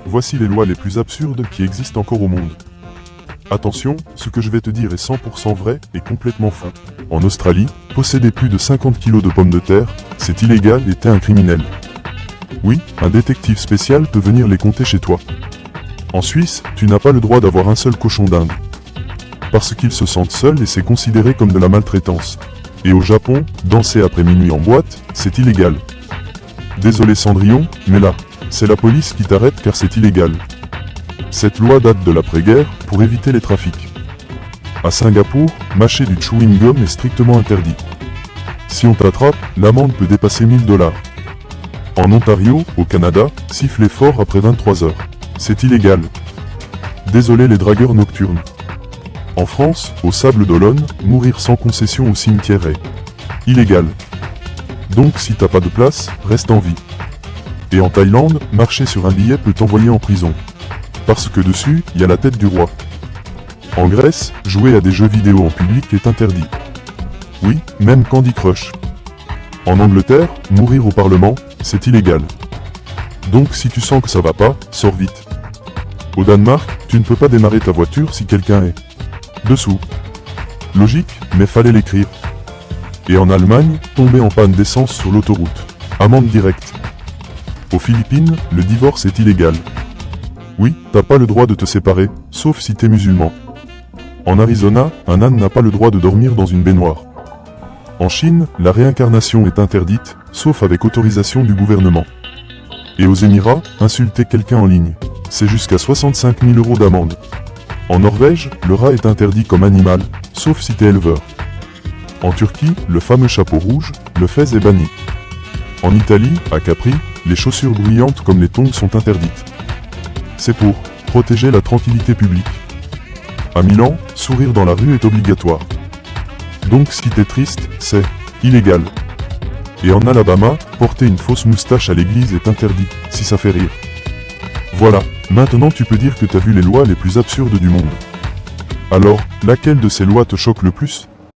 Voici les lois les plus absurdes qui existent encore au monde. Attention, ce que je vais te dire est 100% vrai et complètement faux. En Australie, posséder plus de 50 kg de pommes de terre, c'est illégal et t'es un criminel. Oui, un détective spécial peut venir les compter chez toi. En Suisse, tu n'as pas le droit d'avoir un seul cochon d'Inde. Parce qu'ils se sentent seuls et c'est considéré comme de la maltraitance. Et au Japon, danser après minuit en boîte, c'est illégal. Désolé Cendrillon, mais là, c'est la police qui t'arrête car c'est illégal. Cette loi date de l'après-guerre pour éviter les trafics. À Singapour, mâcher du chewing-gum est strictement interdit. Si on t'attrape, l'amende peut dépasser 1000 $. En Ontario, au Canada, siffler fort après 23 heures. C'est illégal. Désolé les dragueurs nocturnes. En France, au Sable d'Olonne, mourir sans concession au cimetière est illégal. Donc si t'as pas de place, reste en vie. Et en Thaïlande, marcher sur un billet peut t'envoyer en prison. Parce que dessus, y a la tête du roi. En Grèce, jouer à des jeux vidéo en public est interdit. Oui, même Candy Crush. En Angleterre, mourir au Parlement, c'est illégal. Donc si tu sens que ça va pas, sors vite. Au Danemark, tu ne peux pas démarrer ta voiture si quelqu'un est dessous. Logique, mais fallait l'écrire. Et en Allemagne, tomber en panne d'essence sur l'autoroute. Amende directe. Aux Philippines, le divorce est illégal. Oui, t'as pas le droit de te séparer, sauf si t'es musulman. En Arizona, un âne n'a pas le droit de dormir dans une baignoire. En Chine, la réincarnation est interdite, sauf avec autorisation du gouvernement. Et aux Émirats, insulter quelqu'un en ligne, c'est jusqu'à 65 000 € d'amende. En Norvège, le rat est interdit comme animal, sauf si t'es éleveur. En Turquie, le fameux chapeau rouge, le fez est banni. En Italie, à Capri, les chaussures bruyantes comme les tongs sont interdites. C'est pour protéger la tranquillité publique. À Milan, sourire dans la rue est obligatoire. Donc si t'es triste, c'est illégal. Et en Alabama, porter une fausse moustache à l'église est interdit, si ça fait rire. Voilà, maintenant tu peux dire que t'as vu les lois les plus absurdes du monde. Alors, laquelle de ces lois te choque le plus ?